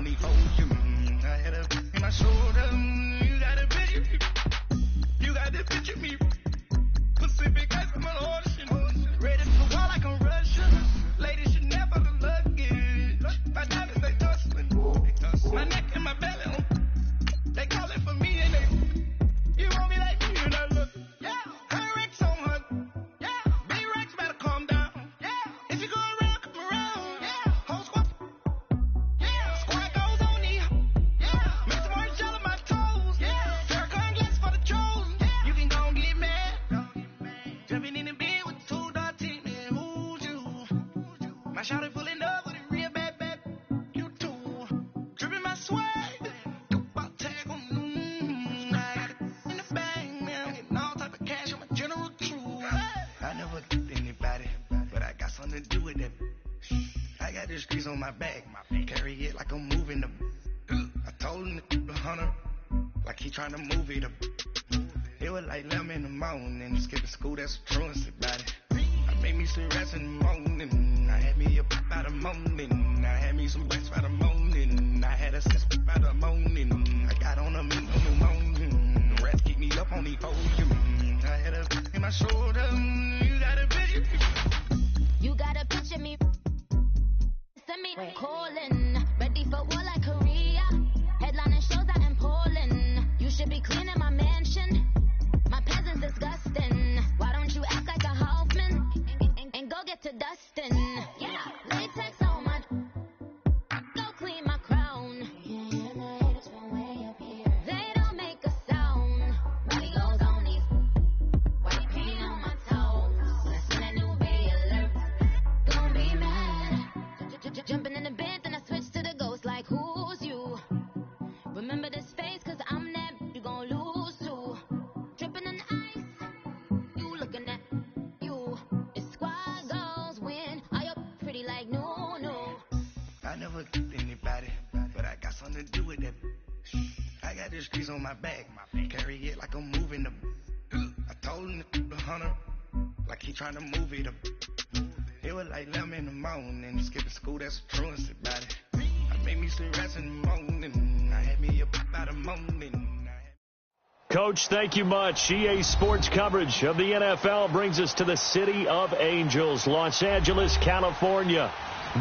on these hoes. I had a in my shoulder. You got a picture me. You got the picture me. Pacific ice on the ocean. Ready for war like I'm Russia. Ladies should never the luggage. My diamonds they tussling. My neck and my belly. They call it for me and they. You want me like me and I look. Yeah. Her Rex on her. Yeah. B-Rex better calm down. Yeah. If you go around, come around. Yeah. Whole squad. Yeah. Squad goes on me. Yeah. Make some orange gel on my toes. Yeah. Farrakhan gets for the trolls. Yeah. You can go and get mad. Jumping in the bed with two dot team. Man, who's you? My shawty pulling up with a real bad. You too. Dripping my swag. About tag on. I got it in the bag, man. I'm getting all type of cash on my general crew. I never get anybody, but I got something to do with that. I got the streets on my back. Carry it like I'm moving them. I told him to 100, like he trying to move it up. It was like 11 in the morning, skipping school, that's a truancy about it. I made me some rest in the morning. I had me a pop by the morning. I had me some rest by the morning. I had a six by the morning. I got on a meat on the morning. The rest keep me up on these hoes. I had a in my shoulder. You got a picture. You got a picture me. Send me calling. Ready for war like Korea. Headlining shows out in Poland. You should be cleaning my mansion. My peasants disgusting. Why don't you act like a Hoffman and go get to dustin'? Yeah, latex on my. Go clean my crown. Yeah, my haters from way up here. They don't make a sound. Body goes on these. White paint on my toes. Let's send a new bay alert. Don't be mad. Jumping in the bed, then I switch to the ghost like who's you? Remember this face, cause I'm that you gon' lose too. Dripping in ice, you looking at you. It's squad goals win. Are you pretty like no? I never get anybody, but I got something to do with that. I got the streets on my back. Carry it like I'm moving them. I told him to 100, like he trying to move it up. It was like 11 in the morning, skipping school, that's a truancy about it. I made me some rest in the morning. I had me a pop by the morning. Coach, thank you much. EA Sports coverage of the NFL brings us to the City of Angels, Los Angeles, California.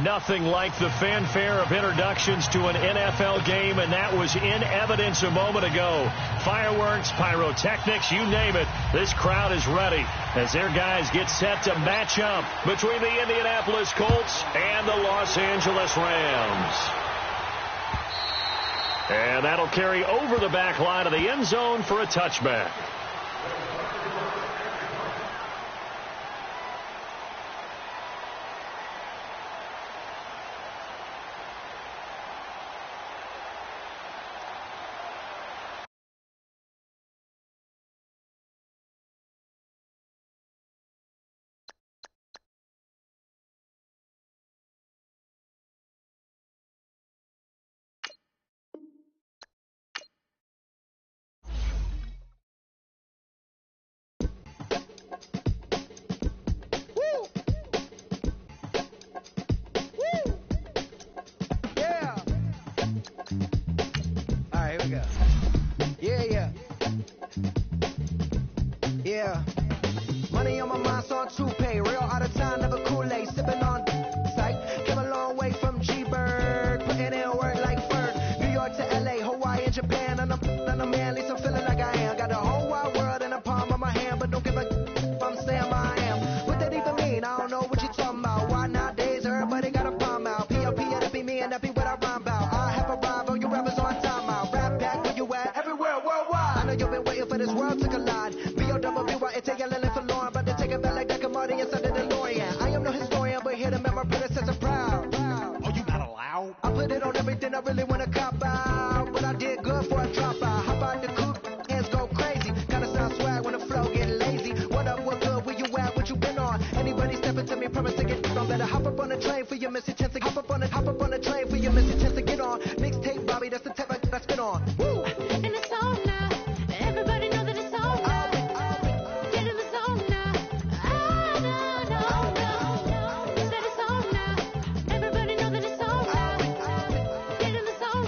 Nothing like the fanfare of introductions to an NFL game, and that was in evidence a moment ago. Fireworks, pyrotechnics, you name it. This crowd is ready as their guys get set to match up between the Indianapolis Colts and the Los Angeles Rams. And that'll carry over the back line of the end zone for a touchback. Yeah. Money on my mind, so on toupee. Real out of time, never Kool-Aid. Sipping on sight. Came a long way from G-Bird. Putting in work like Ferg. New York to L.A., Hawaii and Japan. And I'm man, at least I'm feeling like I am. Got the whole wide world in the palm of my hand. But don't give a if I'm saying I am. What that even mean? I don't know what you talking about. Why nowadays everybody got a palm out? P.O.P. that be me and that be what I rhyme about. I have arrived on your rappers on time out. Rap back where you at? Everywhere worldwide. I know you've been waiting for this world to collide. B-O-W-Y-N-T-L-L for Lauren, but to take it back like that commodity inside of the DeLorean. I am no historian, but here to make my predecessor proud. Oh, you not allowed? I put it on everything I really want to cop out, but I did good for a drop out. Hop out the coupe, hands go crazy. Kinda sound swag when the flow get lazy. What up, what good, where you at, what you been on? Anybody stepping to me, promise to get on. Better hop up on the train for your missing chance to hop up on the train for your missing chance to get on. Mixtape, Bobby, that's the tape I spit on. Woo! And it's on now. Everybody know that it's on now. Get in the zone now. No. Said it's on now. Everybody know that it's on now. Get in the zone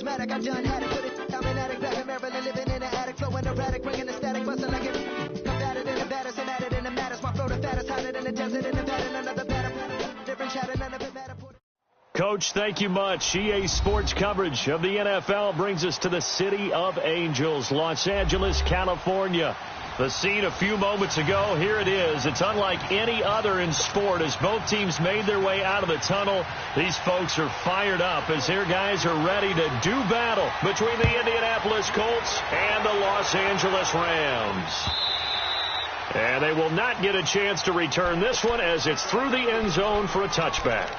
charismatic. I done had it, put it. I'm an addict back in Maryland, living in an attic, flowing erratic, bringing the static, busting like it. I'm battered in the baddest, and at it in the maddest. My flow the fattest, hotter than the desert in Nevada. Another batter, different chatter, none of it matter. Coach, thank you much. EA Sports coverage of the NFL brings us to the City of Angels, Los Angeles, California. The scene a few moments ago, here it is. It's unlike any other in sport as both teams made their way out of the tunnel. These folks are fired up as their guys are ready to do battle between the Indianapolis Colts and the Los Angeles Rams. And they will not get a chance to return this one as it's through the end zone for a touchback.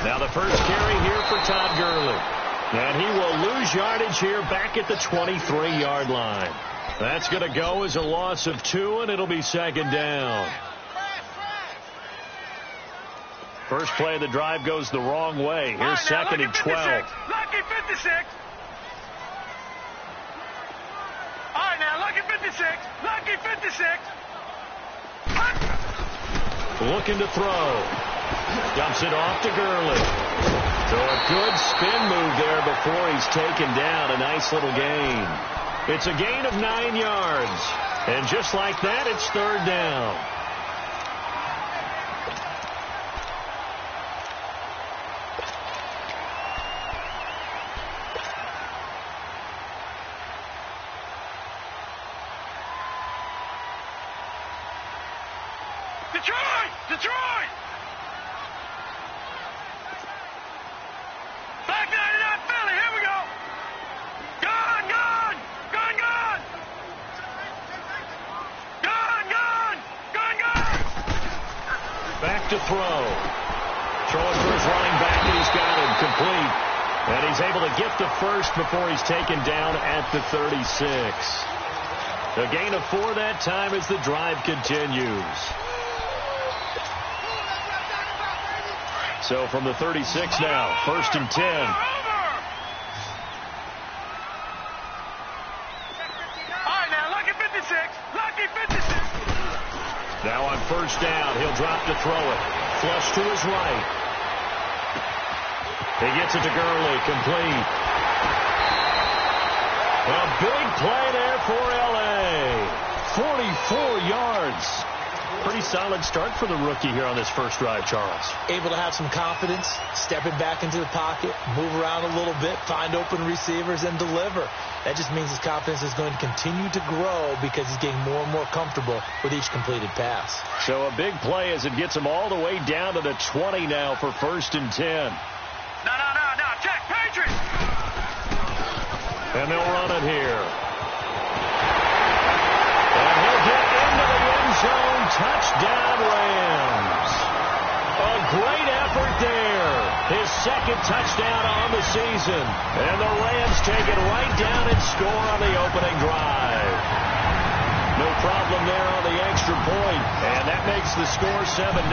Now the first carry here for Todd Gurley. And he will lose yardage here back at the 23-yard line. That's going to go as a loss of 2, and it'll be second down. First play of the drive goes the wrong way. Here's second and 12. Lucky 56. All right, now, lucky 56. Lucky 56. Looking to throw. Dumps it off to Gurley. So a good spin move there before he's taken down. A nice little gain. It's a gain of 9 yards. And just like that, it's third down. Detroit! Back 99 Philly, here we go! Gone! Back to throw. Throwing for his running back, and he's got him complete. And he's able to get the first before he's taken down at the 36. A gain of 4 that time as the drive continues. So from the 36 now, first and 10. All right, now, lucky 56. Lucky 56. Now on first down, he'll drop to throw it. Flush to his right. He gets it to Gurley, complete. A big play there for L.A. 44 yards. Pretty solid start for the rookie here on this first drive, Charles. Able to have some confidence, stepping back into the pocket, move around a little bit, find open receivers, and deliver. That just means his confidence is going to continue to grow because he's getting more and more comfortable with each completed pass. So a big play as it gets him all the way down to the 20 now for first and 10. No, check, Patriots! And they'll run it here. And he'll get into the end zone. Touchdown, Rams. A great effort there. His second touchdown on the season. And the Rams take it right down and score on the opening drive. No problem there on the extra point. And that makes the score 7-0.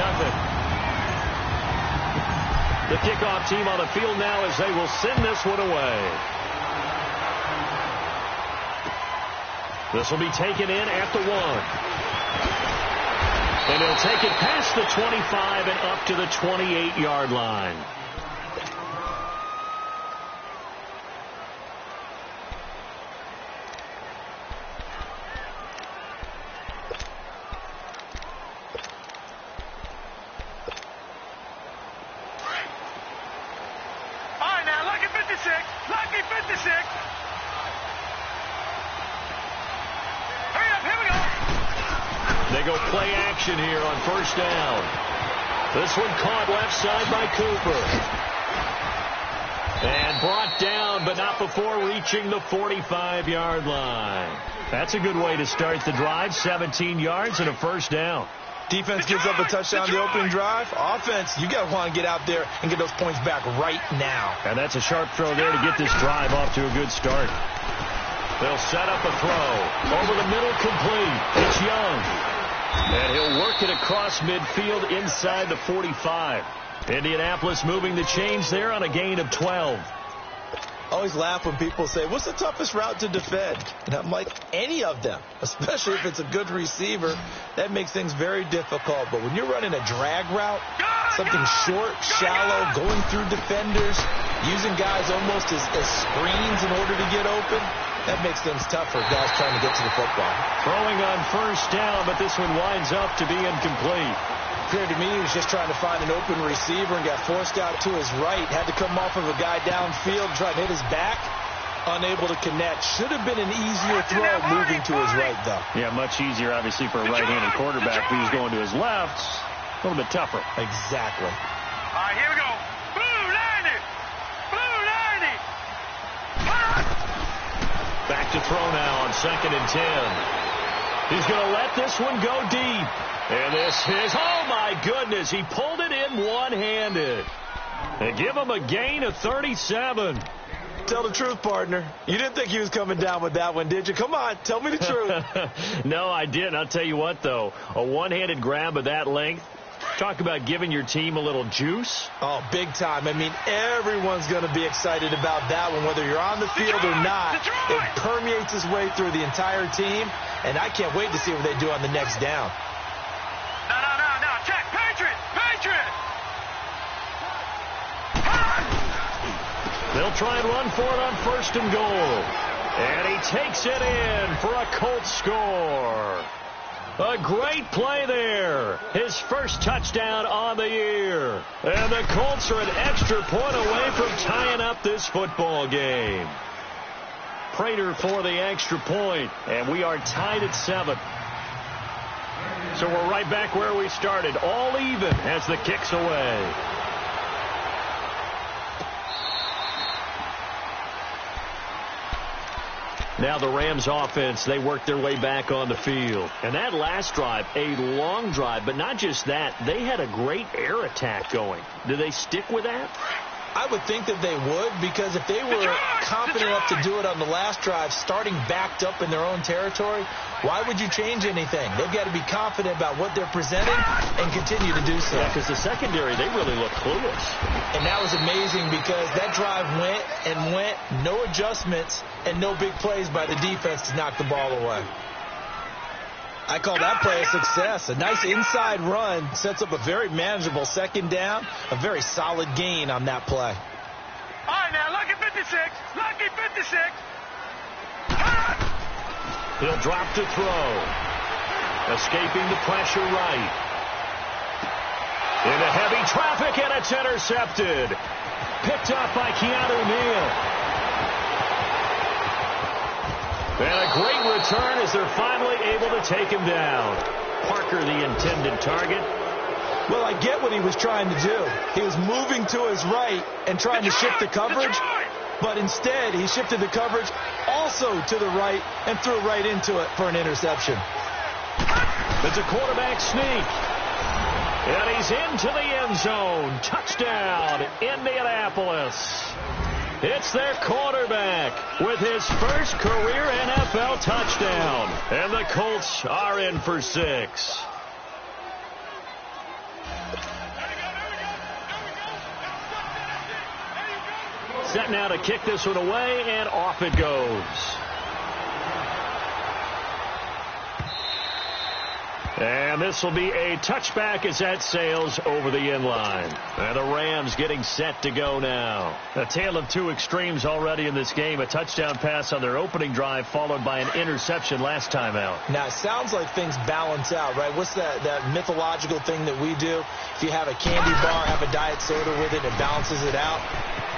The kickoff team on the field now as they will send this one away. This will be taken in at the 1. And he'll take it past the 25 and up to the 28-yard line. All right, now, lucky 56. Lucky 56. Hurry up, here we go. They go play action here on first down. This one caught left side by Cooper. And brought down, but not before reaching the 45-yard line. That's a good way to start the drive. 17 yards and a first down. Defense gives up a touchdown the opening drive. Offense, you got to want to get out there and get those points back right now. And that's a sharp throw there to get this drive off to a good start. They'll set up a throw. Over the middle, complete. It's Young. And he'll work it across midfield inside the 45. Indianapolis moving the chains there on a gain of 12. Always laugh when people say, what's the toughest route to defend? And I'm like, any of them, especially if it's a good receiver. That makes things very difficult. But when you're running a drag route, something short, shallow, going through defenders, using guys almost as screens in order to get open, that makes things tough for guys trying to get to the football. Throwing on first down, but this one winds up to be incomplete. Appeared to me he was just trying to find an open receiver and got forced out to his right. Had to come off of a guy downfield, try to hit his back. Unable to connect. Should have been an easier throw moving to his right, though. Yeah, much easier, obviously, for a right-handed quarterback. Who's going to his left, a little bit tougher. Exactly. All right, here we go. Blue 90. Blue 90. Back to throw now on 2nd and 10. He's going to let this one go deep. And this is, oh my goodness, he pulled it in one-handed. They give him a gain of 37. Tell the truth, partner. You didn't think he was coming down with that one, did you? Come on, tell me the truth. No, I didn't. I'll tell you what, though. A one-handed grab of that length. Talk about giving your team a little juice. Oh, big time. I mean, everyone's going to be excited about that one, whether you're on the field or not. It permeates its way through the entire team, and I can't wait to see what they do on the next down. No. Check. Patriot. They'll try and run for it on 1st and goal. And he takes it in for a Colts score. A great play there. His first touchdown on the year. And the Colts are an extra point away from tying up this football game. Prater for the extra point. And we are tied at 7. So we're right back where we started. All even as the kick's away. Now the Rams offense, they work their way back on the field. And that last drive, a long drive, but not just that, they had a great air attack going. Do they stick with that? I would think that they would, because if they were confident enough to do it on the last drive, starting backed up in their own territory, why would you change anything? They've got to be confident about what they're presenting and continue to do so. Yeah, because the secondary, they really look clueless. And that was amazing because that drive went, no adjustments, and no big plays by the defense to knock the ball away. I call that play a success. A nice inside run sets up a very manageable 2nd down, a very solid gain on that play. All right, now, lucky 56. Lucky 56. He'll drop to throw. Escaping the pressure right. Into heavy traffic, and it's intercepted. Picked up by Keanu Neal. And a great return as they're finally able to take him down. Parker, the intended target. Well, I get what he was trying to do. He was moving to his right and trying to shift the coverage, but instead he shifted the coverage also to the right and threw right into it for an interception. It's a quarterback sneak. And he's into the end zone. Touchdown, Indianapolis. It's their quarterback with his first career NFL touchdown. And the Colts are in for 6. Set now to kick this one away, and off it goes. And this will be a touchback as that sails over the end line. And the Rams getting set to go now. A tale of two extremes already in this game. A touchdown pass on their opening drive followed by an interception last time out. Now, it sounds like things balance out, right? What's that mythological thing that we do? If you have a candy bar, have a diet soda with it, it balances it out.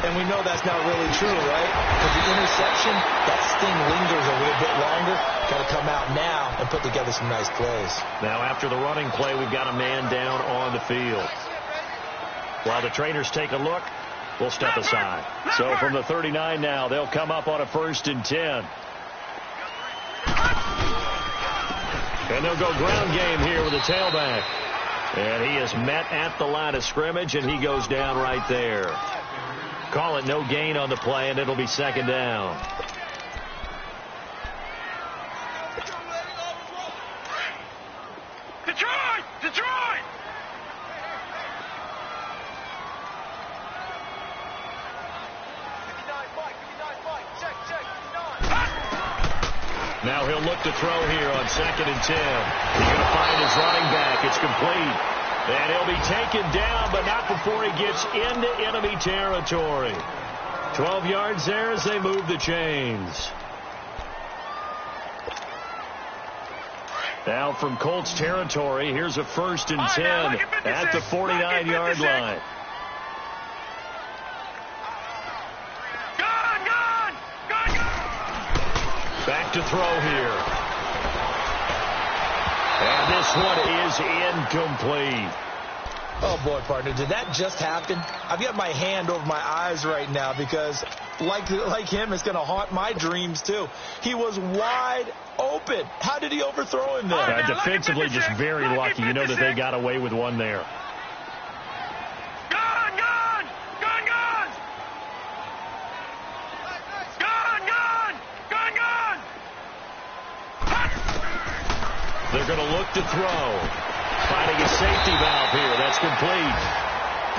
And we know that's not really true, right? With the interception, that sting lingers a little bit longer. Got to come out now and put together some nice plays. Now, after the running play, we've got a man down on the field. While the trainers take a look, we'll step aside. So from the 39 now, they'll come up on a 1st and 10. And they'll go ground game here with a tailback. And he is met at the line of scrimmage, and he goes down right there. Call it no gain on the play, and it'll be second down. Detroit! Detroit! Now he'll look to throw here on 2nd and 10. He's going to find his running back. It's complete. And he'll be taken down, but not before he gets into enemy territory. 12 yards there as they move the chains. Now from Colts territory, here's a 1st and 10 at the 49-yard line. Back to throw here. And this one is incomplete. Oh, boy, partner, did that just happen? I've got my hand over my eyes right now because, like him, it's going to haunt my dreams, too. He was wide open. How did he overthrow him there? Defensively, just very lucky. You know that they got away with one there. They're going to look to throw. Finding a safety valve here. That's complete.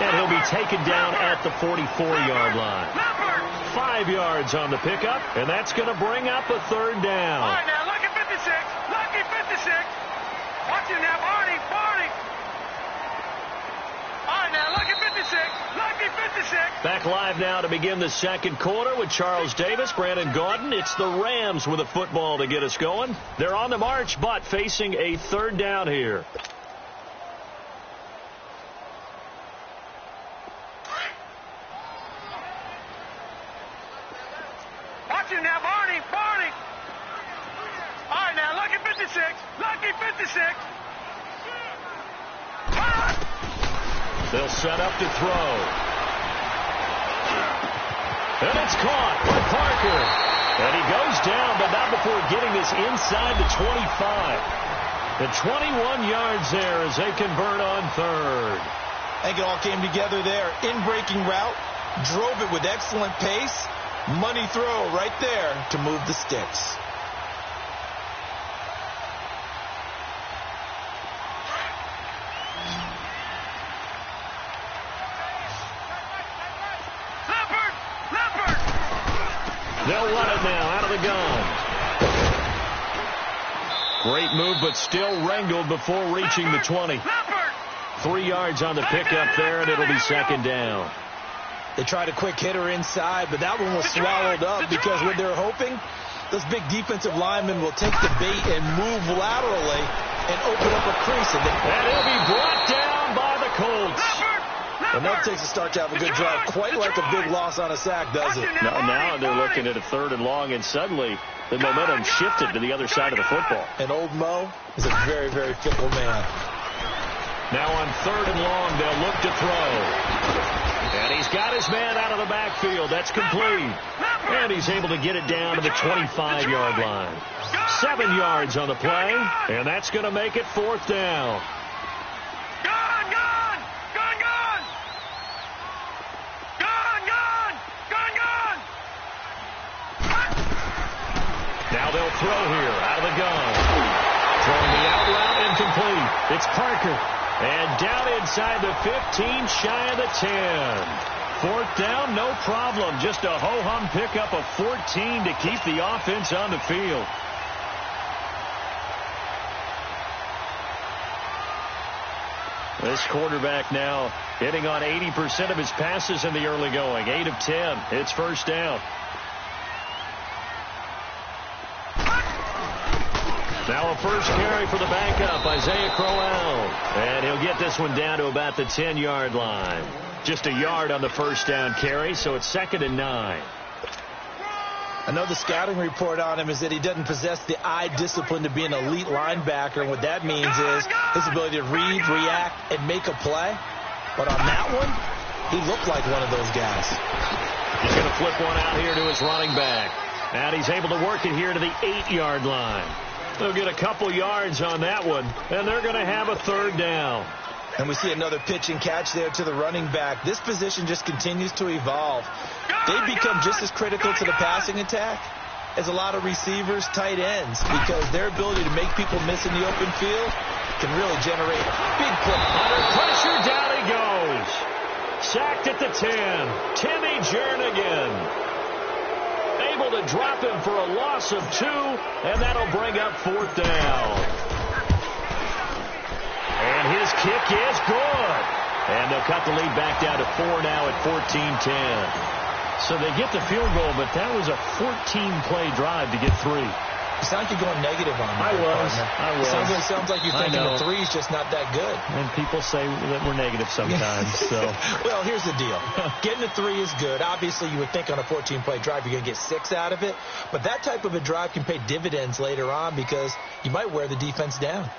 And he'll be taken down at the 44-yard line. 5 yards on the pickup, and that's going to bring up a 3rd down. All right, now, lucky 56. Lucky 56. Watch it now, Barney. All right, now, lucky 56. Lucky 56. Back live now to begin the 2nd quarter with Charles Davis, Brandon Gaudin. It's the Rams with a football to get us going. They're on the march, but facing a 3rd down here. Watch it now, Barney. All right, now, lucky 56. Lucky 56. They'll set up to throw. And it's caught by Parker. And he goes down, but not before getting this inside the 25. The 21 yards there as they convert on 3rd. I think it all came together there. In-breaking route, drove it with excellent pace. Money throw right there to move the sticks. They'll run it now out of the gun. Great move, but still wrangled before reaching the 20. 3 yards on the pickup there, and it'll be 2nd down. They tried a quick hitter inside, but that one was swallowed up because what they're hoping, those big defensive linemen will take the bait and move laterally and open up a crease. And he'll be brought down by the Colts. And that takes a start to have a good drive. Quite like a big loss on a sack, does it? Now they're looking at a 3rd and long, and suddenly the momentum shifted to the other side of the football. And old Mo is a very, very fickle man. Now on 3rd and long, they'll look to throw. And he's got his man out of the backfield. That's complete. And he's able to get it down to the 25-yard line. 7 yards on the play, and that's going to make it 4th down. Now they'll throw here out of the gun. Throwing the out route incomplete. It's Parker. And down inside the 15, shy of the 10. 4th down, no problem. Just a ho-hum pickup of 14 to keep the offense on the field. This quarterback now hitting on 80% of his passes in the early going. 8 of 10. It's 1st down. Now a 1st carry for the backup, Isaiah Crowell. And he'll get this one down to about the 10-yard line. Just a yard on the 1st down carry, so it's 2nd and 9. I know the scouting report on him is that he doesn't possess the eye discipline to be an elite linebacker, and what that means is his ability to read, react, and make a play. But on that one, he looked like one of those guys. He's going to flip one out here to his running back. And he's able to work it here to the 8-yard line. They'll get a couple yards on that one, and they're going to have a third down. And we see another pitch and catch there to the running back. This position just continues to evolve. They become just as critical to the passing attack as a lot of receivers, tight ends, because their ability to make people miss in the open field can really generate big plays. Under pressure, down he goes. Sacked at the 10. Timmy Jernigan able to drop him for a loss of 2, and that'll bring up fourth down. And his kick is good. And they'll cut the lead back down to 4 now at 14-10. So they get the field goal, but that was a 14-play drive to get 3. It sounds like you're going negative on me. I was. Sounds like you're thinking the 3 is just not that good. And people say that we're negative sometimes. So. Well, here's the deal. Getting a 3 is good. Obviously, you would think on a 14-play drive you're going to get 6 out of it. But that type of a drive can pay dividends later on because you might wear the defense down.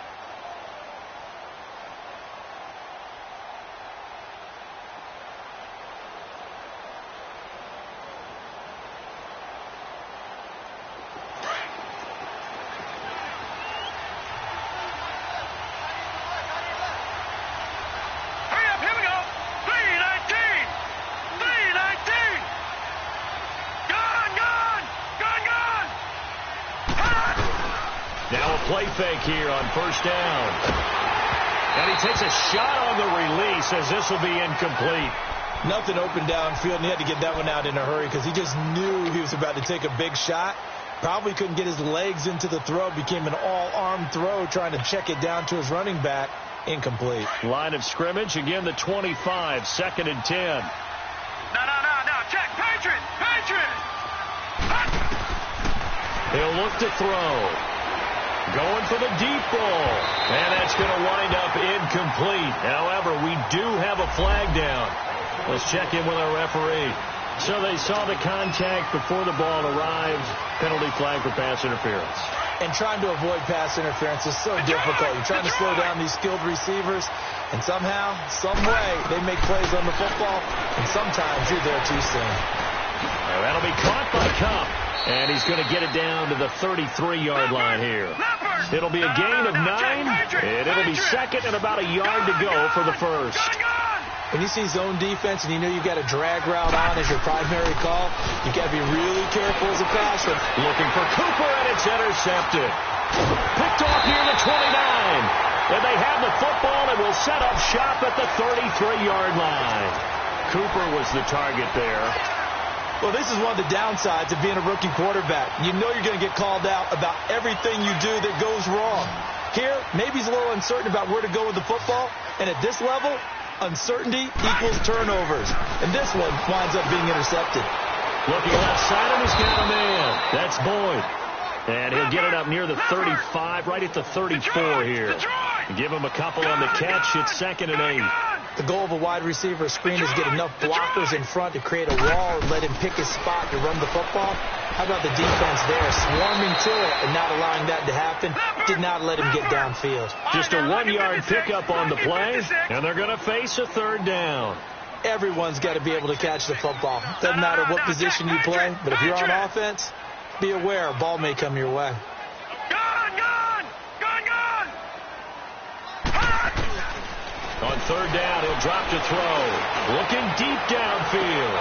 Play fake here on first down. And he takes a shot on the release as this will be incomplete. Nothing open downfield, and he had to get that one out in a hurry because he just knew he was about to take a big shot. Probably couldn't get his legs into the throw. Became an all-arm throw trying to check it down to his running back. Incomplete. Line of scrimmage, again the 25, 2nd and 10. No. Check. Patriot. He'll look to throw. Going for the deep ball. And that's going to wind up incomplete. However, we do have a flag down. Let's check in with our referee. So they saw the contact before the ball arrived. Penalty flag for pass interference. And trying to avoid pass interference is so difficult. You're trying to slow down these skilled receivers. And somehow, some way, they make plays on the football. And sometimes you're there too soon. That'll be caught by Cup. And he's going to get it down to the 33-yard line here. It'll be a gain of 9, and it'll be second and about a yard to go for the first. When you see zone defense and you know you've got a drag route on as your primary call, you've got to be really careful as a passer. Looking for Cooper, and it's intercepted. Picked off near the 29. And they have the football and will set up shop at the 33-yard line. Cooper was the target there. Well, this is one of the downsides of being a rookie quarterback. You know you're going to get called out about everything you do that goes wrong. Here, maybe he's a little uncertain about where to go with the football. And at this level, uncertainty equals turnovers. And this one winds up being intercepted. Looking left side, and he's got a man. That's Boyd. And he'll get it up near the 35, right at the 34 here. Give him a couple on the catch. It's 2nd and 8. The goal of a wide receiver screen is get enough blockers in front to create a wall and let him pick his spot to run the football. How about the defense there, swarming to it and not allowing that to happen? Did not let him get downfield. Just a 1-yard pickup on the play, and they're going to face a third down. Everyone's got to be able to catch the football. Doesn't matter what position you play, but if you're on offense, be aware a ball may come your way. On third down, he'll drop to throw. Looking deep downfield.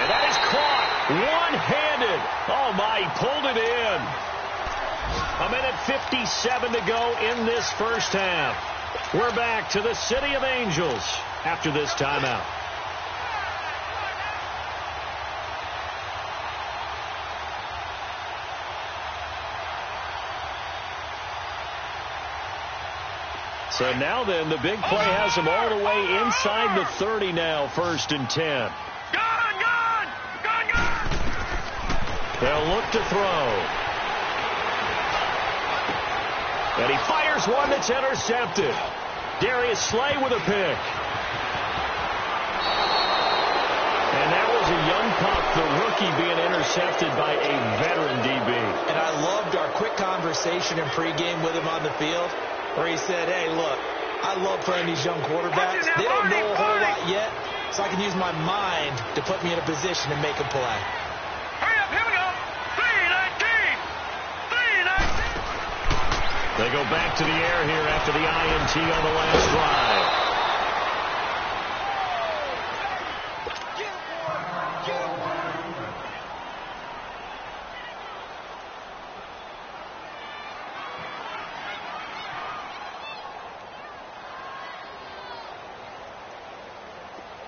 And that is caught. One-handed. Oh, my, he pulled it in. 1:57 to go in this first half. We're back to the City of Angels after this timeout. So now then, the big play has them all the way inside the 30 now, 1st and 10. They'll look to throw. And he fires one that's intercepted. Darius Slay with a pick. And that was a young pup, the rookie, being intercepted by a veteran DB. And I loved our quick conversation in pregame with him on the field, where he said, hey, look, I love playing these young quarterbacks. They don't know a whole lot yet, so I can use my mind to put me in a position to make a play. Hurry up, here we go. 3-19. They go back to the air here after the INT on the last drive.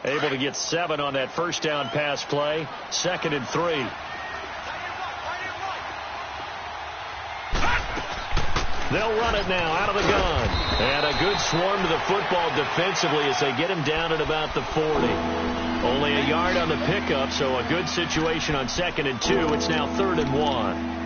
Able to get 7 on that first down pass play. 2nd and 3. They'll run it now out of the gun. And a good swarm to the football defensively as they get him down at about the 40. Only a yard on the pickup, so a good situation on 2nd and 2. It's now 3rd and 1.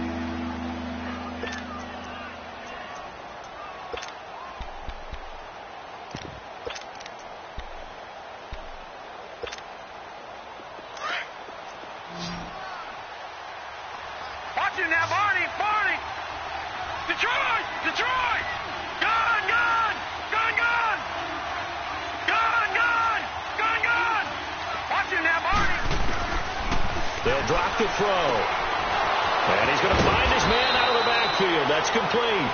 They'll drop the throw. And he's going to find his man out of the backfield. That's complete.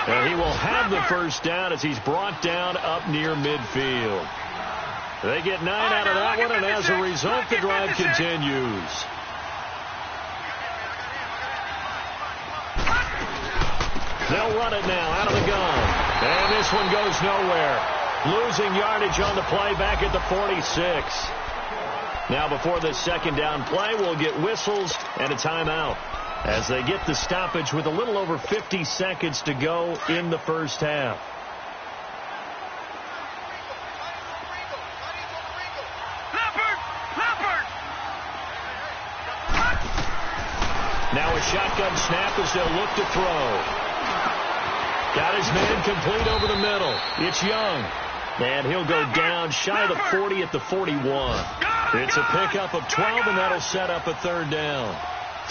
And he will have the first down as he's brought down up near midfield. They get 9 out of that one, and as a result, the drive continues. They'll run it now out of the gun. And this one goes nowhere. Losing yardage on the play back at the 46. Now before this 2nd down play, we'll get whistles and a timeout as they get the stoppage with a little over 50 seconds to go in the first half. Now a shotgun snap as they'll look to throw. Got his man complete over the middle. It's Young. And he'll go down shy of the 40 at the 41. It's a pickup of 12, and that'll set up a 3rd down.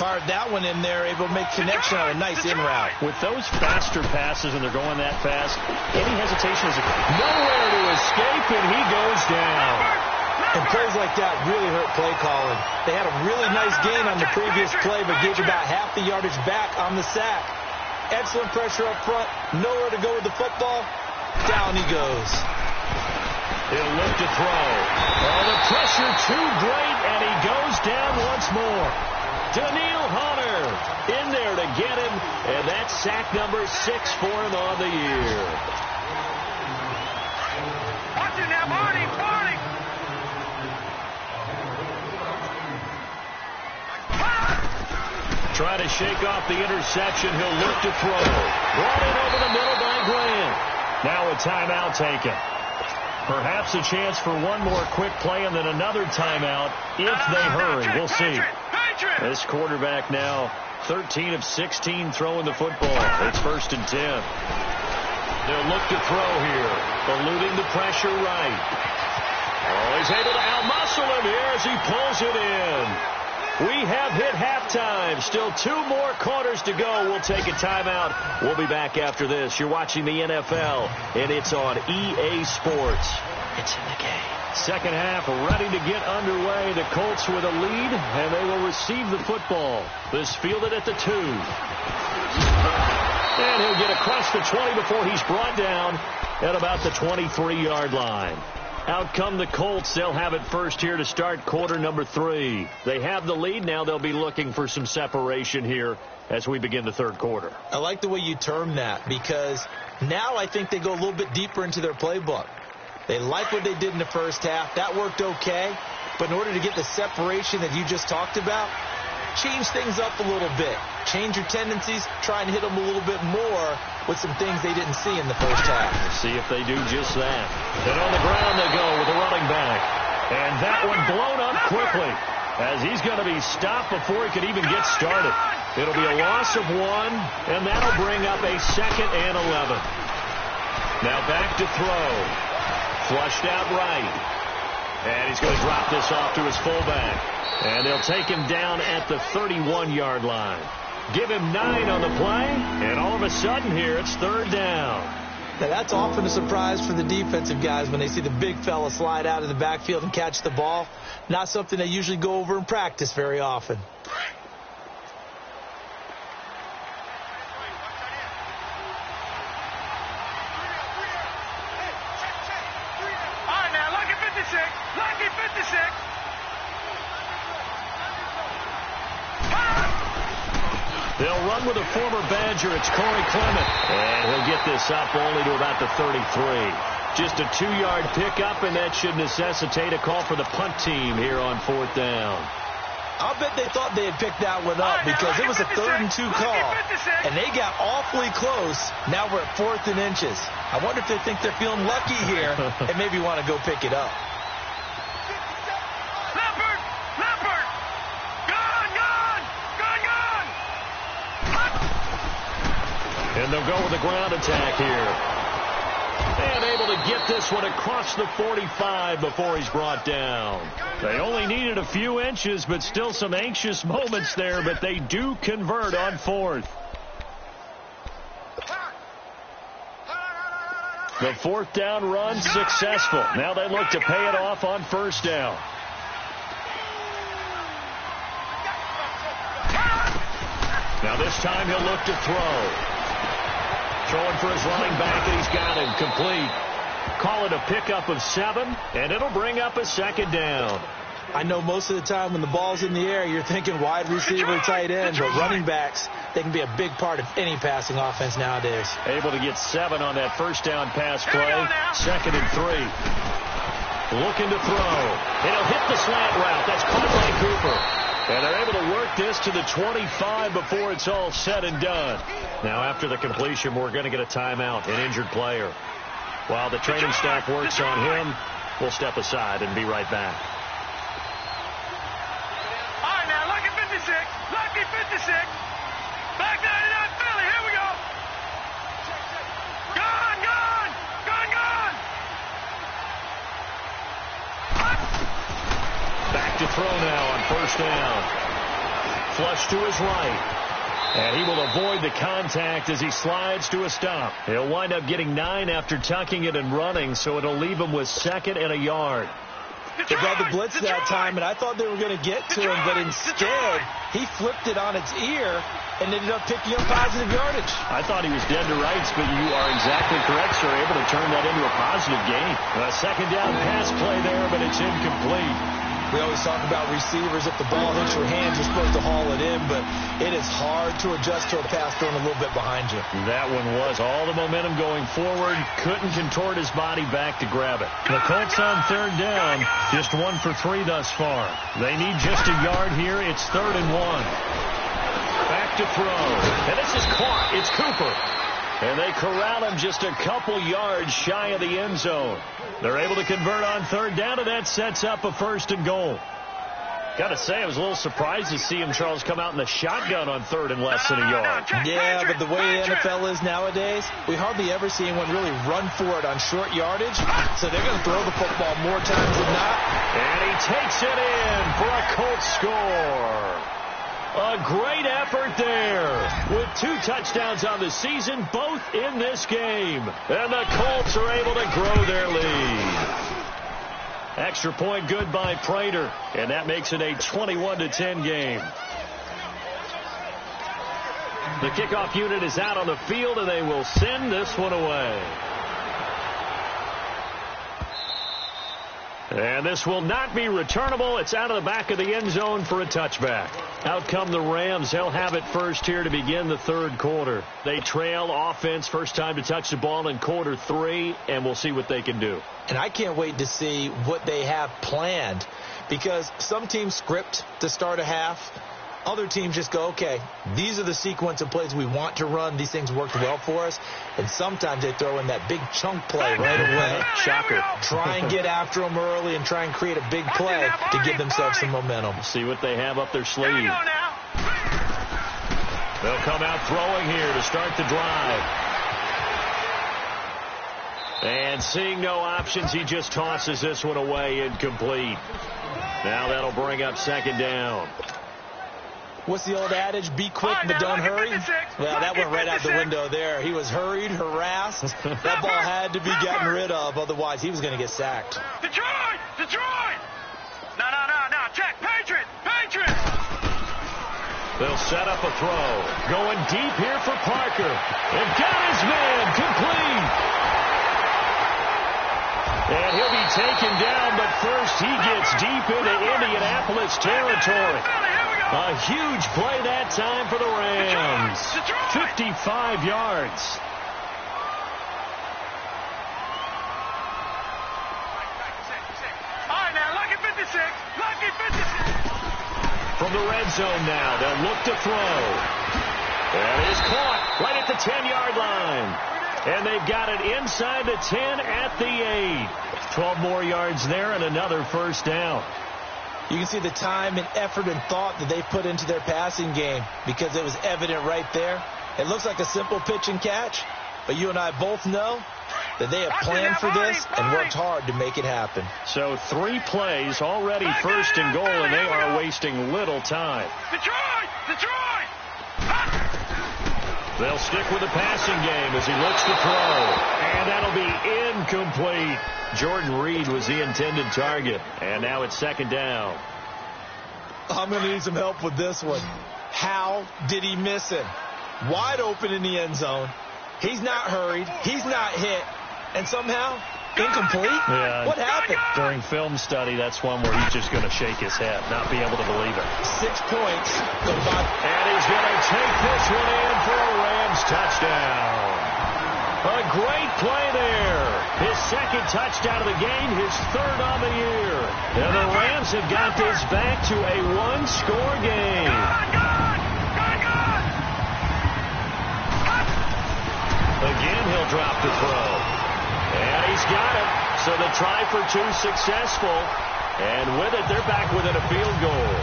Fired that one in there, able to make connection on a nice in route. With those faster passes, and they're going that fast, any hesitation is nowhere to escape, and he goes down. And plays like that really hurt play calling. They had a really nice gain on the previous play, but gave about half the yardage back on the sack. Excellent pressure up front, nowhere to go with the football. Down he goes. He'll look to throw. Oh, the pressure too great, and he goes down once more. Daniil Hunter in there to get him, and that's sack number 6 for him on the year. Watch it now, Marty. Try to shake off the interception. He'll look to throw. Brought in over the middle by Grant. Now a timeout taken. Perhaps a chance for one more quick play and then another timeout if they hurry. We'll see. This quarterback now 13 of 16 throwing the football. It's 1st and 10. They'll look to throw here. Eluding the pressure right. Oh, he's able to out-muscle him here as he pulls it in. We have hit halftime. Still 2 more quarters to go. We'll take a timeout. We'll be back after this. You're watching the NFL, and it's on EA Sports. It's in the game. Second half ready to get underway. The Colts with a lead, and they will receive the football. This fielded at the 2. And he'll get across the 20 before he's brought down at about the 23-yard line. Out come the Colts. They'll have it first here to start quarter number 3. They have the lead. Now they'll be looking for some separation here as we begin the 3rd quarter. I like the way you term that because now I think they go a little bit deeper into their playbook. They like what they did in the first half. That worked okay. But in order to get the separation that you just talked about, change things up a little bit. Change your tendencies. Try and hit them a little bit more with some things they didn't see in the first half. See if they do just that. And on the ground they go with the running back. And that one blown up quickly as he's going to be stopped before he could even get started. It'll be a loss of 1, and that'll bring up a 2nd and 11. Now back to throw. Flushed out right. And he's going to drop this off to his fullback. And they'll take him down at the 31-yard line. Give him 9 on the play, and all of a sudden here it's 3rd down. Now that's often a surprise for the defensive guys when they see the big fella slide out of the backfield and catch the ball. Not something they usually go over in practice very often. They'll run with a former Badger. It's Corey Clement. And he'll get this up only to about the 33. Just a 2-yard pickup, and that should necessitate a call for the punt team here on 4th down. I'll bet they thought they had picked that one up because it was a 3rd and 2 call, and they got awfully close. Now we're at 4th and inches. I wonder if they think they're feeling lucky here and maybe want to go pick it up. And they'll go with a ground attack here. And able to get this one across the 45 before he's brought down. They only needed a few inches, but still some anxious moments there, but they do convert on 4th. The 4th down run successful. Now they look to pay it off on 1st down. Now this time he'll look to throw. Throwing for his running back, and he's got him complete. Call it a pickup of 7, and it'll bring up a 2nd down. I know most of the time when the ball's in the air, you're thinking wide receiver, tight end, but running backs, they can be a big part of any passing offense nowadays. Able to get 7 on that 1st down pass play. 2nd and 3. Looking to throw. It'll hit the slant route. That's caught by Cooper. And they're able to work this to the 25 before it's all said and done. Now, after the completion, we're going to get a timeout, an injured player. While the training staff works on him, we'll step aside and be right back. All right, now, lucky 56. Lucky 56. Back 99 Philly. Here we go. Gone, gone. Gone, gone. Back to throw now on 1st down. Flush to his right. And he will avoid the contact as he slides to a stop. He'll wind up getting 9 after tucking it and running, so it'll leave him with 2nd and a yard. They got the blitz that time, and I thought they were going to get to him, but instead he flipped it on its ear and ended up picking up positive yardage. I thought he was dead to rights, but you are exactly correct, sir. Able to turn that into a positive gain. A 2nd down pass play there, but it's incomplete. We always talk about receivers. If the ball hits your hands, you're supposed to haul it in, but it is hard to adjust to a pass thrown a little bit behind you. That one was all the momentum going forward. Couldn't contort his body back to grab it. The Colts on 3rd down, just 1 for 3 thus far. They need just a yard here. It's 3rd and 1. Back to throw. And this is caught. It's Cooper. And they corral him just a couple yards shy of the end zone. They're able to convert on 3rd down, and that sets up a 1st and goal. Got to say, I was a little surprised to see him, Charles, come out in the shotgun on 3rd and less than a yard. Yeah, but the way the NFL is nowadays, we hardly ever see anyone really run for it on short yardage. So they're going to throw the football more times than not. And he takes it in for a Colts score. A great effort there with 2 touchdowns on the season, both in this game. And the Colts are able to grow their lead. Extra point good by Prater, and that makes it a 21-10 game. The kickoff unit is out on the field, and they will send this one away. And this will not be returnable. It's out of the back of the end zone for a touchback. Out come the Rams. They'll have it first here to begin the 3rd quarter. They trail offense, first time to touch the ball in quarter 3, and we'll see what they can do. And I can't wait to see what they have planned, because some teams script to start a half. Other teams just go, okay, these are the sequence of plays we want to run. These things worked well for us. And sometimes they throw in that big chunk play right away. Shocker. Try and get after them early and try and create a big play to give themselves some momentum. See what they have up their sleeve. They'll come out throwing here to start the drive. And seeing no options, he just tosses this one away, incomplete. Now that'll bring up 2nd down. What's the old adage? Be quick, but don't hurry. Well, that went right out the window there. He was hurried, harassed. That ball had to be gotten rid of. Otherwise, he was going to get sacked. Detroit! Detroit! No. Check. Patriots! They'll set up a throw. Going deep here for Parker. And got his man. Complete. And he'll be taken down, but first he gets deep into Indianapolis territory. A huge play that time for the Rams. 55 yards. All right, now, lucky 56. Lucky 56. From the red zone now, they'll look to throw. And it is caught right at the 10-yard line. And they've got it inside the 10 at the 8. 12 more yards there and another first down. You can see the time and effort and thought that they put into their passing game because it was evident right there. It looks like a simple pitch and catch, but you and I both know that they have planned for this and worked hard to make it happen. So 3 plays already first and goal, and they are wasting little time. Detroit! They'll stick with the passing game as he looks to throw. And that'll be incomplete. Jordan Reed was the intended target. And now it's second down. I'm going to need some help with this one. How did he miss him? Wide open in the end zone. He's not hurried. He's not hit. And somehow, incomplete? Yeah. What happened? During film study, that's one where he's just going to shake his head, not be able to believe it. 6 points. And he's going to take this one in for a Rams touchdown. A great play there. His second touchdown of the game, his third on the year. And the Rams have got this back to a 1-score game. Again, he'll drop the throw. And he's got it. So the try for 2 successful. And with it, they're back within a field goal.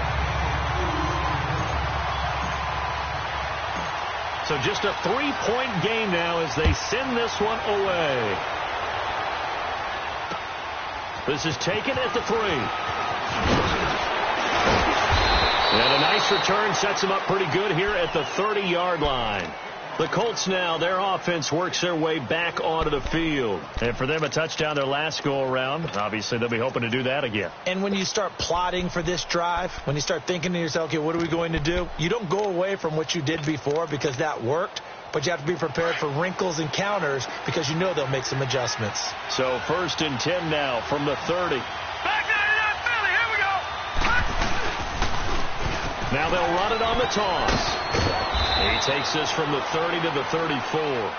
So just a 3-point game now as they send this one away. This is taken at the 3. And a nice return sets them up pretty good here at the 30-yard line. The Colts now, their offense works their way back onto the field. And for them, a touchdown their last go-around. Obviously, they'll be hoping to do that again. And when you start plotting for this drive, when you start thinking to yourself, okay, what are we going to do? You don't go away from what you did before because that worked. But you have to be prepared for wrinkles and counters because you know they'll make some adjustments. So 1st and 10 now from the 30. Back to the Philly. Here we go. Now they'll run it on the toss. He takes this from the 30 to the 34.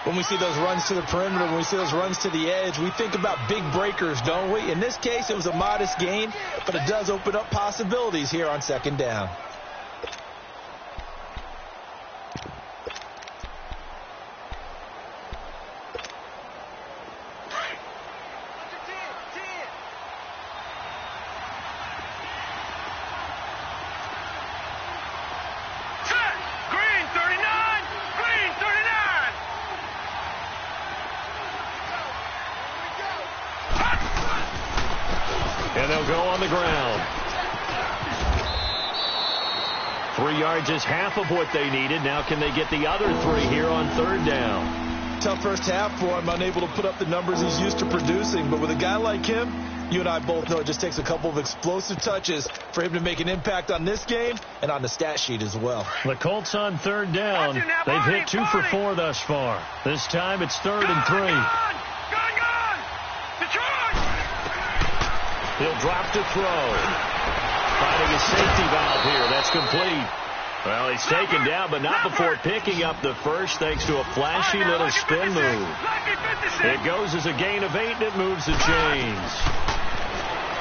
When we see those runs to the perimeter, when we see those runs to the edge, we think about big breakers, don't we? In this case, it was a modest gain, but it does open up possibilities here on second down. And they'll go on the ground. 3 yards is half of what they needed. Now can they get the other 3 here on 3rd down? Tough first half for him, unable to put up the numbers he's used to producing. But with a guy like him, you and I both know it just takes a couple of explosive touches for him to make an impact on this game and on the stat sheet as well. The Colts on 3rd down. They've hit 2 for 4 thus far. This time it's 3rd and 3. Gone! Detroit! He'll drop to throw. Finding a safety valve here. That's complete. Well, he's taken down, but not before picking up the first thanks to a flashy little spin move. It goes as a gain of 8, and it moves the chains.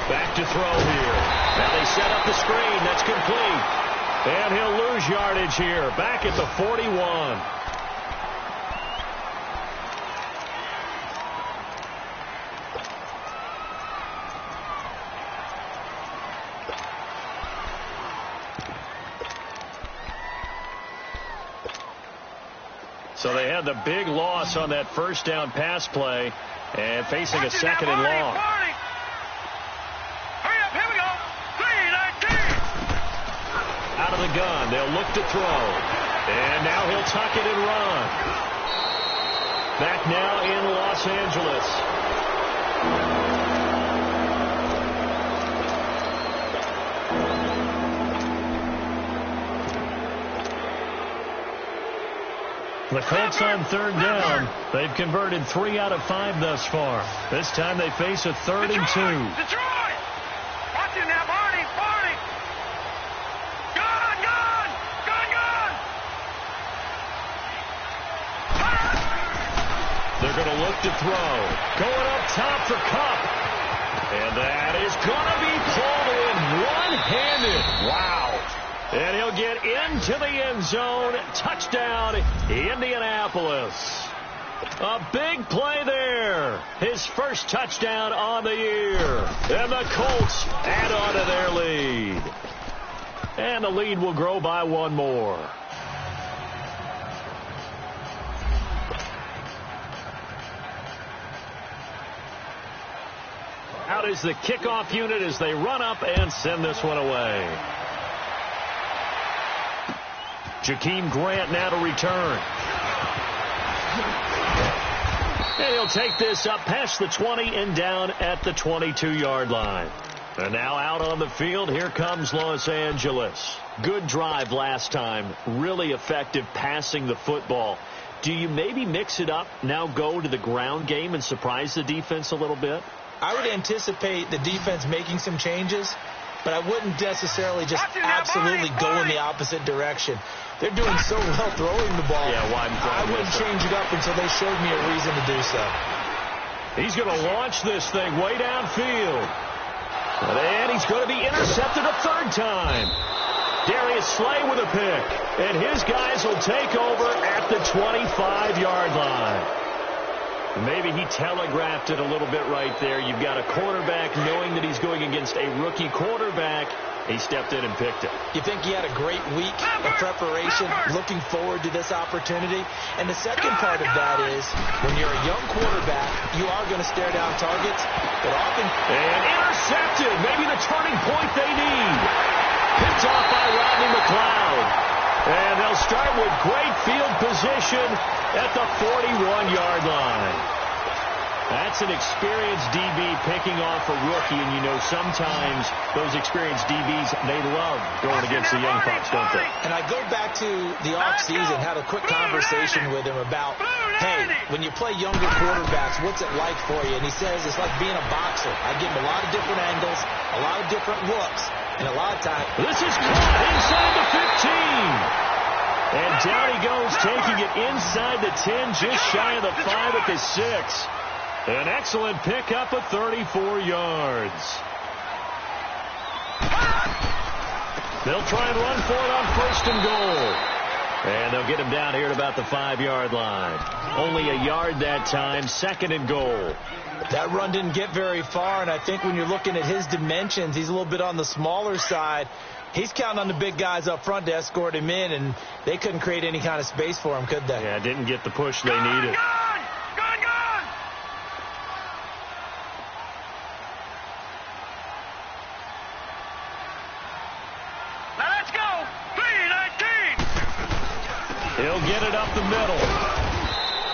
Back to throw here. Now they set up the screen. That's complete. And he'll lose yardage here. Back at the 41. So they had the big loss on that first down pass play and facing a second and long. Hurry up, here we go. 3-19. Out of the gun, they'll look to throw. And now he'll tuck it and run. Back now in Los Angeles. The Colts on 3rd down. They've converted 3 out of 5 thus far. This time they face a 3rd and 2. Detroit! Watch it now, Barney! Gone! They're going to look to throw. Going up top for Kupp. And that is going to be pulled in one-handed. Wow. And he'll get into the end zone. Touchdown, Indianapolis. A big play there. His first touchdown on the year. And the Colts add on to their lead. And the lead will grow by one more. Out is the kickoff unit as they run up and send this one away. Jakeem Grant now to return. And he'll take this up past the 20 and down at the 22-yard line. And now out on the field, here comes Los Angeles. Good drive last time. Really effective passing the football. Do you maybe mix it up, now go to the ground game and surprise the defense a little bit? I would anticipate the defense making some changes, but I wouldn't necessarily just absolutely go in the opposite direction. They're doing so well throwing the ball. Yeah, I wouldn't change it up until they showed me a reason to do so. He's going to launch this thing way downfield. And he's going to be intercepted a third time. Darius Slay with a pick. And his guys will take over at the 25-yard line. Maybe he telegraphed it a little bit right there. You've got a quarterback knowing that he's going against a rookie quarterback. He stepped in and picked it. You think he had a great week of preparation, looking forward to this opportunity? And the second part of that is, when you're a young quarterback, you are going to stare down targets, but often... And intercepted! Maybe the turning point they need. Picked off by Rodney McLeod. And they'll start with great field position at the 41-yard line. That's an experienced DB picking off a rookie, and you know sometimes those experienced DBs, they love going against the young folks, don't they? And I go back to the offseason, had a quick conversation with him about, hey, when you play younger quarterbacks, what's it like for you? And he says it's like being a boxer. I give him a lot of different angles, a lot of different looks, and a lot of times. This is caught inside the 15. And down he goes, taking it inside the 10, just shy of the 5 at the 6. An excellent pickup of 34 yards. They'll try and run for it on first and goal. And they'll get him down here at about the 5-yard line. Only a yard that time, second and goal. That run didn't get very far, and I think when you're looking at his dimensions, he's a little bit on the smaller side. He's counting on the big guys up front to escort him in, and they couldn't create any kind of space for him, could they? Yeah, didn't get the push they needed. He'll get it up the middle.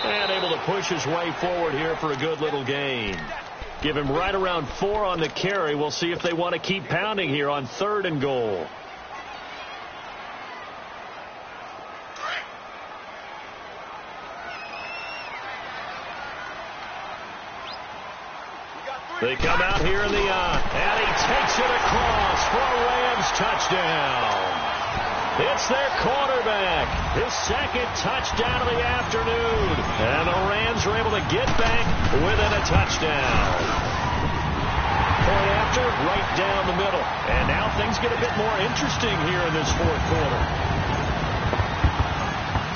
And able to push his way forward here for a good little gain. Give him right around 4 on the carry. We'll see if they want to keep pounding here on third and goal. They come out here in the and he takes it across for a Rams touchdown. It's their quarterback. His second touchdown of the afternoon. And the Rams are able to get back within a touchdown. Point after, right down the middle. And now things get a bit more interesting here in this fourth quarter.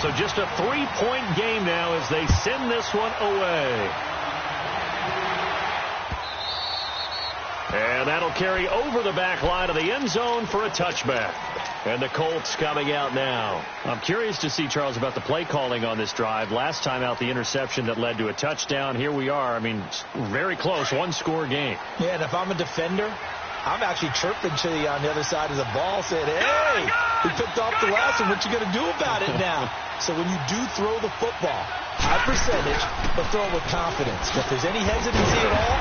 So just a 3-point game now as they send this one away. And that'll carry over the back line of the end zone for a touchback. And the Colts coming out now. I'm curious to see, Charles, about the play calling on this drive. Last time out, the interception that led to a touchdown. Here we are. I mean, very close, one-score game. Yeah, and if I'm a defender, I'm actually chirping to you on the other side of the ball, saying, hey, we picked off the last one. What you going to do about it now? So when you do throw the football, high percentage, but throw it with confidence. If there's any hesitancy at all,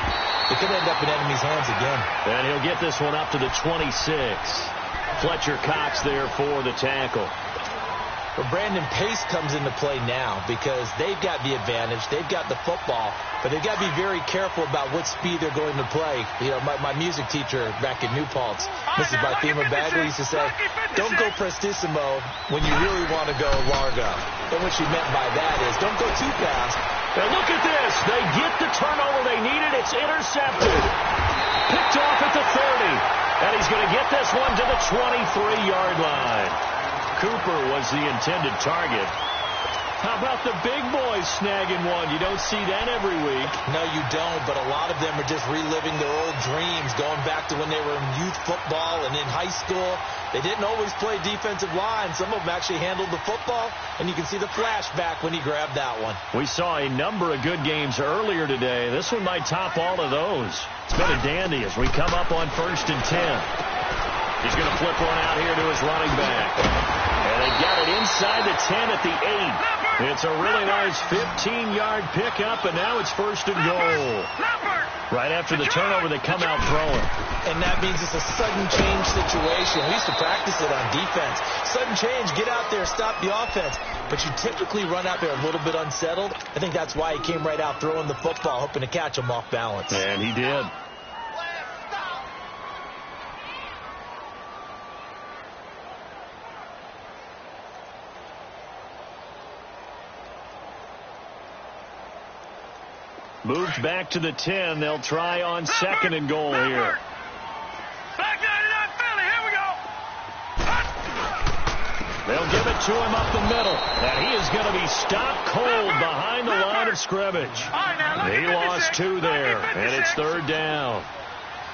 it could end up in enemy's hands again. And he'll get this one up to the 26. Fletcher Cox there for the tackle. But Brandon, pace comes into play now because they've got the advantage. They've got the football, but they've got to be very careful about what speed they're going to play. You know, my music teacher back in New Paltz, Mrs. Barthema Bagley, used to say, don't go prestissimo when you really want to go largo. And what she meant by that is don't go too fast. And look at this. They get the turnover they needed. It's intercepted. Picked off at the 30. And he's going to get this one to the 23-yard line. Cooper was the intended target. How about the big boys snagging one? You don't see that every week. No, you don't, but a lot of them are just reliving their old dreams, going back to when they were in youth football and in high school. They didn't always play defensive line. Some of them actually handled the football, and you can see the flashback when he grabbed that one. We saw a number of good games earlier today. This one might top all of those. It's been a dandy as we come up on 1st and 10. He's going to flip one out here to his running back. And they got it inside the 10 at the 8. It's a really nice 15-yard pickup, and now it's 1st and goal. Right after the turnover, they come out throwing. And that means it's a sudden change situation. We used to practice it on defense. Sudden change, get out there, stop the offense. But you typically run out there a little bit unsettled. I think that's why he came right out throwing the football, hoping to catch him off balance. And he did. Moved back to the 10. They'll try on 2nd and goal here. Back 99 Philly, here we go. They'll give it to him up the middle. And he is going to be stopped cold behind the line of scrimmage. He lost 2 there, and it's 3rd down.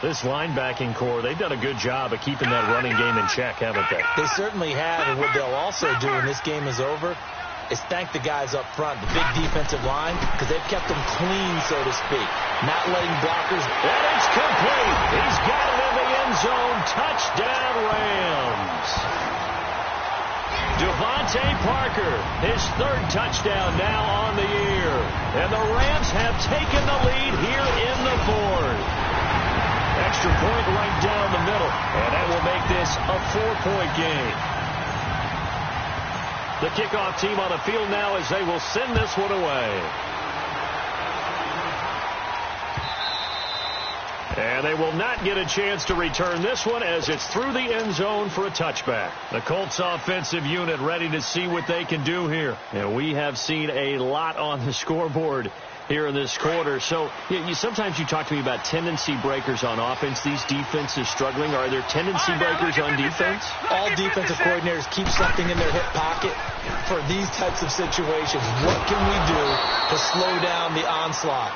This linebacking core, they've done a good job of keeping that running game in check, haven't they? They certainly have, and what they'll also do when this game is over is thank the guys up front, the big defensive line, because they've kept them clean, so to speak. Not letting blockers. And it's complete. He's got it in the end zone. Touchdown, Rams. Devontae Parker, his 3rd touchdown now on the year. And the Rams have taken the lead here in the 4th. Extra point right down the middle. And that will make this a 4-point game. The kickoff team on the field now as they will send this one away. And they will not get a chance to return this one as it's through the end zone for a touchback. The Colts offensive unit ready to see what they can do here. And we have seen a lot on the scoreboard here in this quarter. So sometimes you talk to me about tendency breakers on offense. These defenses struggling. Are there tendency breakers on defense? All defensive coordinators keep something in their hip pocket for these types of situations. What can we do to slow down the onslaught?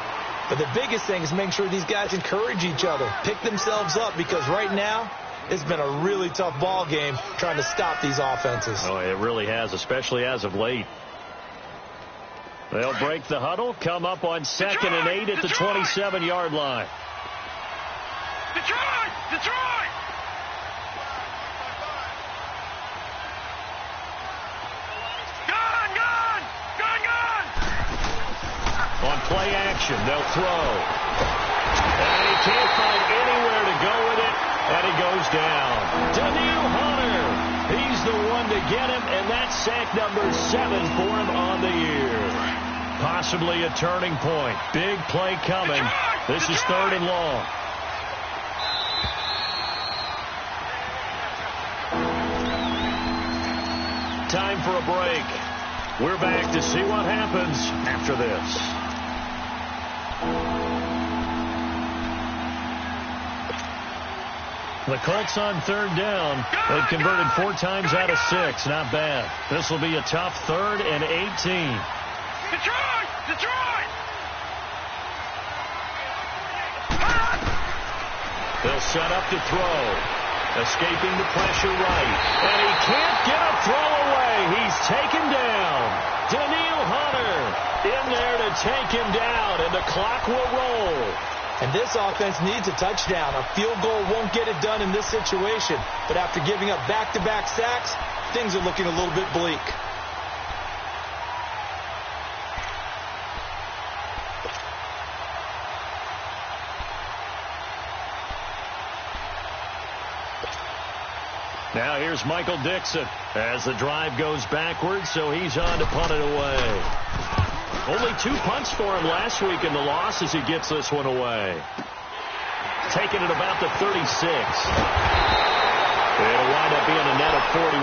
But the biggest thing is making sure these guys encourage each other, pick themselves up, because right now it's been a really tough ball game trying to stop these offenses. Oh, it really has, especially as of late. They'll break the huddle, come up on 2nd and 8 at the 27-yard line. Detroit! Gone! On play action, they'll throw. And he can't find anywhere to go with it, and he goes down. Daniil Hunter, he's the one to get him, and that's sack number 7 for him on the year. Possibly a turning point. Big play coming. This is 3rd and long. Time for a break. We're back to see what happens after this. The Colts on 3rd down. They've converted 4 times out of 6. Not bad. This will be a tough 3rd and 18. Detroit! They'll set up to throw. Escaping the pressure right. And he can't get a throw away. He's taken down. Daniil Hunter in there to take him down, and the clock will roll. And this offense needs a touchdown. A field goal won't get it done in this situation. But after giving up back-to-back sacks, things are looking a little bit bleak. Now here's Michael Dixon as the drive goes backwards, so he's on to punt it away. Only 2 punts for him last week in the loss as he gets this one away. Taking it about the 36. It'll wind up being a net of 41.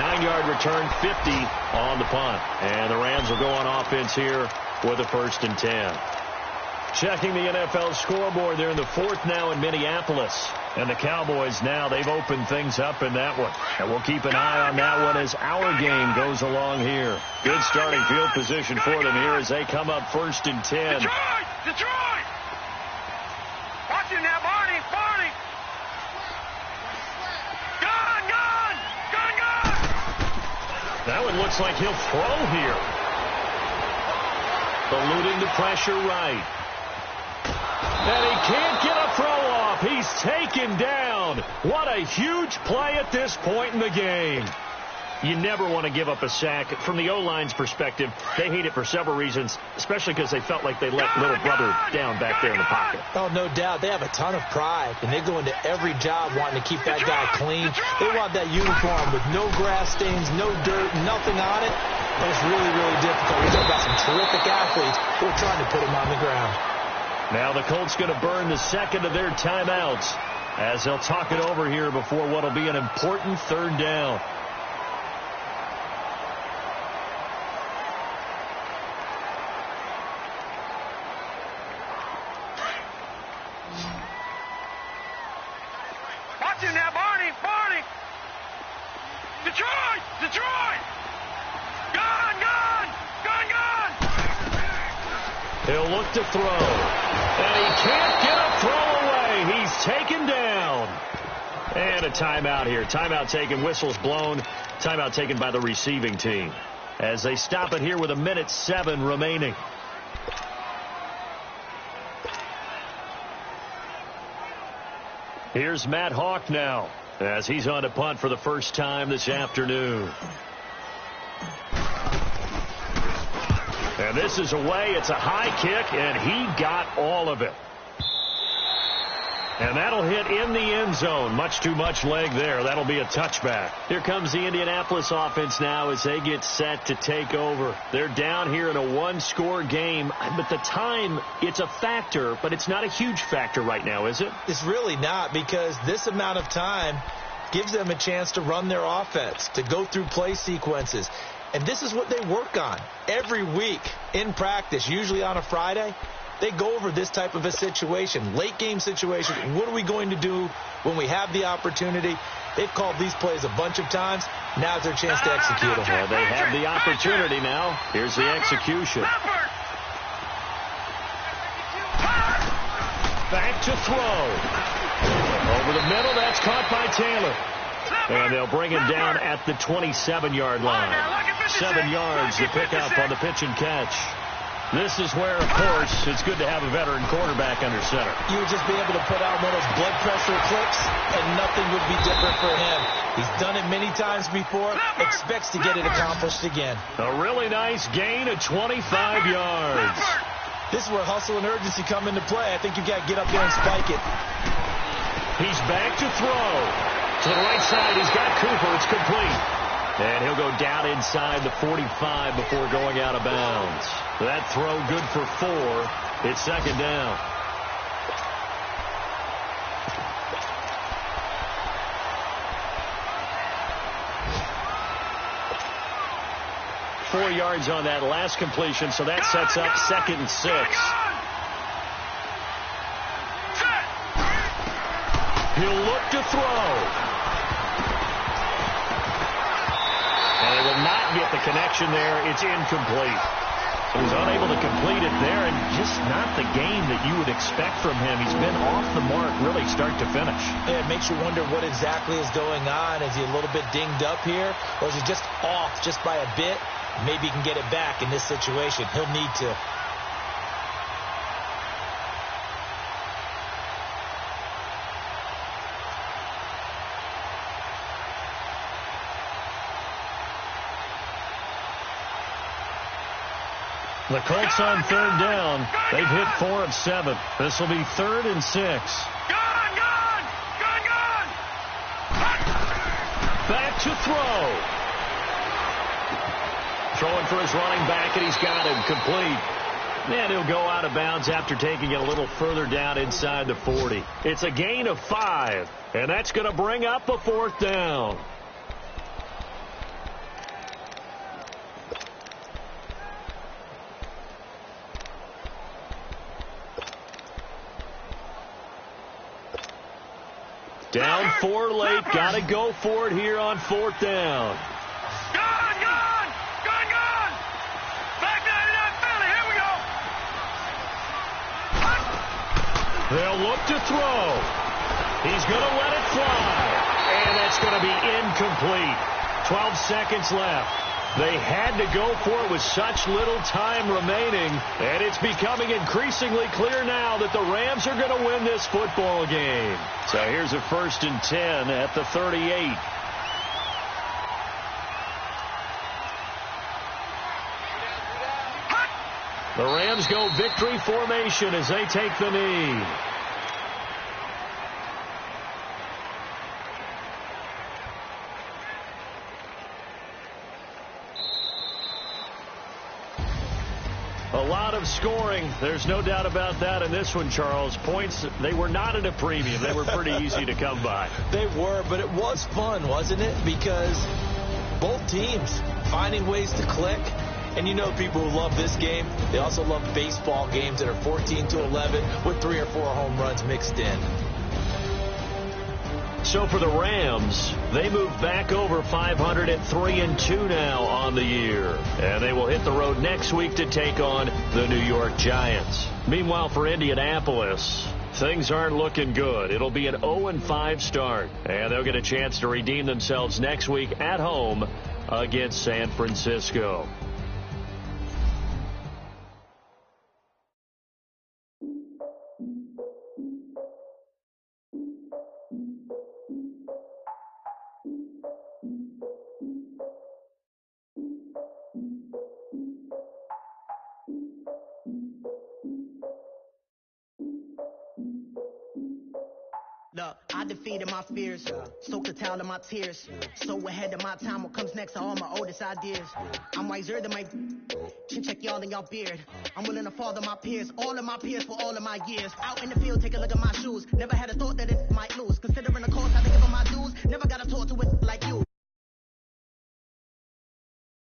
9-yard return, 50 on the punt. And the Rams will go on offense here with a 1st and 10. Checking the NFL scoreboard, they're in the 4th now in Minneapolis. And the Cowboys now, they've opened things up in that one. And we'll keep an eye on that one as our game goes along here. Good starting field position for them here as they come up 1st and 10. Detroit! Watch it now, Barney! Gun! That one looks like he'll throw here. Eluding the pressure right. And he can't get a throw off. He's taken down. What a huge play at this point in the game. You never want to give up a sack. From the O-line's perspective, they hate it for several reasons, especially because they felt like they let little brother down back there in the pocket. Oh, no doubt. They have a ton of pride, and they go into every job wanting to keep that guy clean. They want that uniform with no grass stains, no dirt, nothing on it. And it's really, really difficult. We're talking about some terrific athletes who are trying to put him on the ground. Now the Colts going to burn the second of their timeouts as they'll talk it over here before what will be an important 3rd down. Watch him now, Barney! Detroit! Gun! He'll look to throw. And he can't get a throw away. He's taken down. And a timeout here. Timeout taken, whistles blown. Timeout taken by the receiving team. As they stop it here with 1:07 remaining. Here's Matt Hawk now as he's on to punt for the first time this afternoon. And this is away. It's a high kick, and he got all of it. And that'll hit in the end zone. Much too much leg there. That'll be a touchback. Here comes the Indianapolis offense now as they get set to take over. They're down here in a 1-score game. But the time, it's a factor, but it's not a huge factor right now, is it? It's really not, because this amount of time gives them a chance to run their offense, to go through play sequences. And this is what they work on every week in practice, usually on a Friday. They go over this type of a situation, late game situation. What are we going to do when we have the opportunity? They've called these plays a bunch of times. Now's their chance to execute them. Well, they have the opportunity now. Here's the execution. Back to throw. Over the middle, that's caught by Taylor. And they'll bring him down at the 27-yard line. 7 yards to pick up on the pitch and catch. This is where, of course, it's good to have a veteran quarterback under center. You would just be able to put out one of those blood pressure clicks, and nothing would be different for him. He's done it many times before, expects to get it accomplished again. A really nice gain of 25 yards. This is where hustle and urgency come into play. I think you've got to get up there and spike it. He's back to throw. To the right side, he's got Cooper. It's complete. And he'll go down inside the 45 before going out of bounds. That throw good for 4. It's second down. Four yards on that last completion, so that sets up 2nd and 6. He'll look to throw. And he will not get the connection there. It's incomplete. He was unable to complete it there, and just not the game that you would expect from him. He's been off the mark really start to finish. Yeah, it makes you wonder what exactly is going on. Is he a little bit dinged up here, or is he just off just by a bit? Maybe he can get it back in this situation. He'll need to. The Colts on 3rd down. They've hit 4 of 7. This will be 3rd and 6. Gun! to throw. Throwing for his running back, and he's got him complete. And he'll go out of bounds after taking it a little further down inside the 40. It's a gain of 5, and that's going to bring up a 4th down. Down 4 late. Got to go for it here on 4th down. They'll look to throw. He's going to let it fly. And that's going to be incomplete. 12 seconds left. They had to go for it with such little time remaining. And it's becoming increasingly clear now that the Rams are going to win this football game. So here's a 1st and 10 at the 38. The Rams go victory formation as they take the knee. A lot of scoring. There's no doubt about that in this one, Charles. Points, they were not at a premium. They were pretty easy to come by. They were, but it was fun, wasn't it? Because both teams finding ways to click. And you know people who love this game, they also love baseball games that are 14-11 with 3 or 4 home runs mixed in. So for the Rams, they move back over 500 at 3-2 now on the year. And they will hit the road next week to take on the New York Giants. Meanwhile, for Indianapolis, things aren't looking good. It'll be an 0-5 start. And they'll get a chance to redeem themselves next week at home against San Francisco. Look, I defeated my fears, soaked the towel in my tears. So ahead of my time, what comes next are all my oldest ideas. I'm wiser than my can check y'all in y'all beard. I'm willing to father my peers, all of my peers for all of my years. Out in the field, take a look at my shoes. Never had a thought that it might lose. Considering the cost, I think of my dues. Never got a talk to it like you.